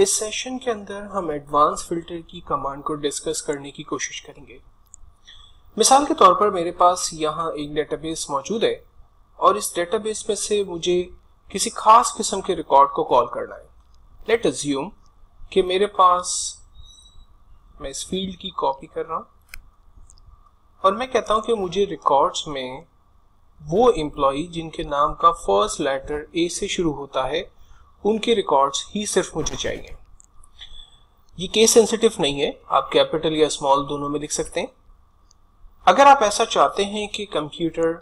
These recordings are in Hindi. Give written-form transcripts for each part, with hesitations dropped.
इस सेशन के अंदर हम एडवांस फिल्टर की कमांड को डिस्कस करने की कोशिश करेंगे। मिसाल के तौर पर मेरे पास यहाँ एक डेटाबेस मौजूद है और इस डेटाबेस में से मुझे किसी खास किस्म के रिकॉर्ड को कॉल करना है। लेट अज्यूम कि मेरे पास, मैं इस फील्ड की कॉपी कर रहा हूँ और मैं कहता हूँ कि मुझे रिकॉर्ड्स में वो एम्प्लॉय जिनके नाम का फर्स्ट लेटर ए से शुरू होता है उनके रिकॉर्ड्स ही सिर्फ मुझे चाहिए। ये केस सेंसिटिव नहीं है, आप कैपिटल या स्मॉल दोनों में लिख सकते हैं। अगर आप ऐसा चाहते हैं कि कंप्यूटर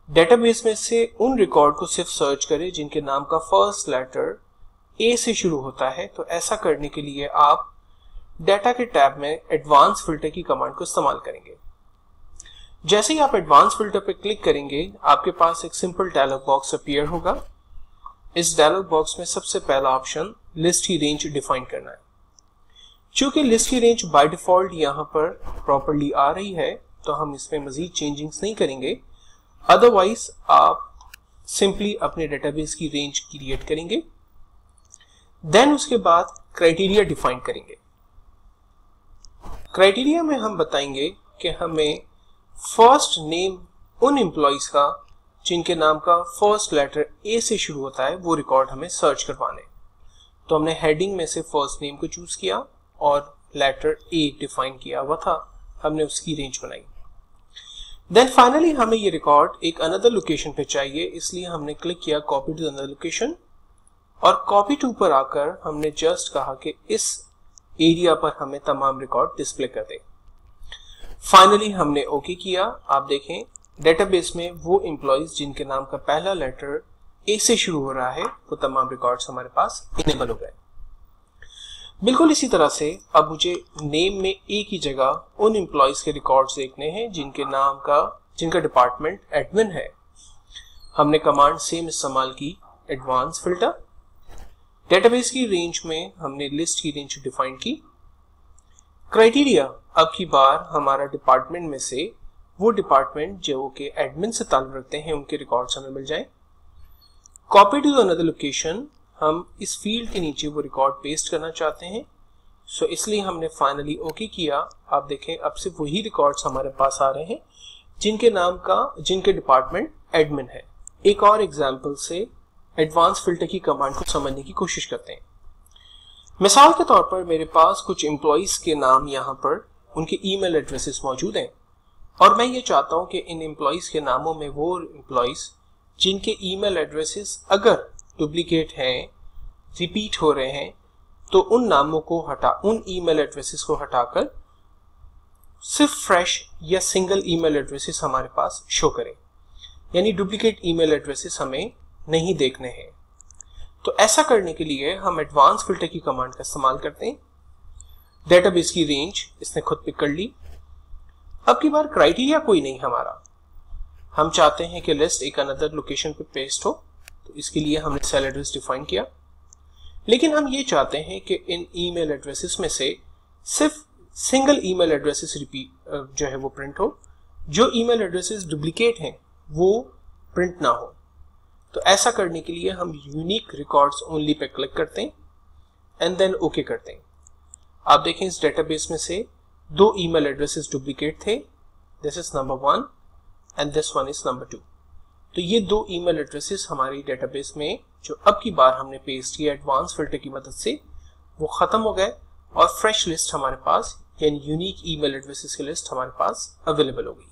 डेटाबेस में से उन रिकॉर्ड को सिर्फ सर्च करे जिनके नाम का फर्स्ट लेटर ए से शुरू होता है, तो ऐसा करने के लिए आप डाटा के टैब में एडवांस फिल्टर की कमांड को इस्तेमाल करेंगे। जैसे ही आप एडवांस फिल्टर पर क्लिक करेंगे, आपके पास एक सिंपल डायलॉग बॉक्स अपीयर होगा। इस डायलॉग बॉक्स में सबसे पहला ऑप्शन लिस्ट की रेंज डिफाइन करना है। चूंकि लिस्ट की रेंज बाय डिफॉल्ट यहाँ पर प्रॉपर्ली आ रही है, तो हम इसमें मजीद चेंजिंग्स नहीं करेंगे। अदरवाइज आप सिंपली अपने डेटाबेस की रेंज क्रिएट करेंगे। देन उसके बाद क्राइटेरिया डिफाइन करेंगे। क्राइटेरिया में हम बताएंगे कि हमें फर्स्ट नेम उन एम्प्लॉइज का जिनके नाम का फर्स्ट लेटर ए से शुरू होता है वो रिकॉर्ड हमें सर्च करवाने। तो हमने हेडिंग में से फर्स्ट नेम को चूज किया और लेटर ए डिफाइन किया हुआ था, हमने उसकी रेंज बनाई। देन फाइनली हमें ये रिकॉर्ड एक अनदर लोकेशन पे चाहिए, इसलिए हमने क्लिक किया कॉपी टू अनदर लोकेशन और कॉपी टू पर आकर हमने जस्ट कहा कि इस एरिया पर हमें तमाम रिकॉर्ड डिस्प्ले कर दे। फाइनली हमने ओके किया। आप देखें डेटाबेस में वो एम्प्लॉइज जिनके नाम का पहला लेटर ए से शुरू हो रहा है वो तमाम रिकॉर्ड्स हमारे पास इनेबल हो गए। बिल्कुल इसी तरह से अब मुझे नेम में ए की जगह उन एम्प्लॉइज के रिकॉर्ड्स देखने हैं जिनका डिपार्टमेंट एडमिन है। हमने कमांड सेम इस्तेमाल की, एडवांस फिल्टर। डेटाबेस की रेंज में हमने लिस्ट की रेंज डिफाइन की। क्राइटेरिया अब की बार हमारा डिपार्टमेंट में से वो डिपार्टमेंट जो कि एडमिन से ताल्लुक रखते हैं उनके रिकॉर्ड्स हमें मिल जाएं। कॉपी टू अनदर लोकेशन, हम इस फील्ड के नीचे वो रिकॉर्ड पेस्ट करना चाहते हैं, सो इसलिए हमने फाइनली ओके किया। आप देखें अब सिर्फ वही रिकॉर्ड्स हमारे पास आ रहे हैं जिनके डिपार्टमेंट एडमिन है। एक और एग्जांपल से एडवांस फिल्टर की कमांड को समझने की कोशिश करते हैं। मिसाल के तौर पर मेरे पास कुछ एम्प्लॉइज के नाम यहाँ पर उनके ईमेल एड्रेसेस मौजूद हैं और मैं ये चाहता हूं कि इन एम्प्लॉइज के नामों में वो एम्प्लॉइज जिनके ईमेल एड्रेसेस अगर डुप्लीकेट हैं, रिपीट हो रहे हैं, तो उन नामों को उन ईमेल एड्रेसेस को हटाकर सिर्फ फ्रेश या सिंगल ईमेल एड्रेसेस हमारे पास शो करें, यानी डुप्लीकेट ईमेल एड्रेसेस हमें नहीं देखने हैं। तो ऐसा करने के लिए हम एडवांस फिल्टर की कमांड का इस्तेमाल करते हैं। डेटाबेस की रेंज इसने खुद पिक कर ली। अब की बार क्राइटेरिया कोई नहीं हमारा, हम चाहते हैं कि लिस्ट एक अनदर लोकेशन पे पेस्ट हो, तो इसके लिए हमने सेल एड्रेस डिफाइन किया। लेकिन हम ये चाहते हैं कि इन ईमेल एड्रेसेस में से सिर्फ सिंगल ईमेल एड्रेसेस जो है वो प्रिंट हो, जो ईमेल एड्रेसेस डुप्लीकेट हैं वो प्रिंट ना हो। तो ऐसा करने के लिए हम unique records only pay click करते हैं एंड देन ओके करते हैं। आप देखें इस डेटाबेस में से दो ईमेल एड्रेसेस डुप्लीकेट थे, this is number 1 and this one is number 2। तो ये दो ईमेल एड्रेसेस हमारी डेटाबेस में जो अब की बार हमने पेस्ट किया एडवांस फिल्टर की मदद से, वो खत्म हो गए और फ्रेश लिस्ट हमारे पास यानी यूनिक ईमेल एड्रेसेस की लिस्ट हमारे पास अवेलेबल हो गई।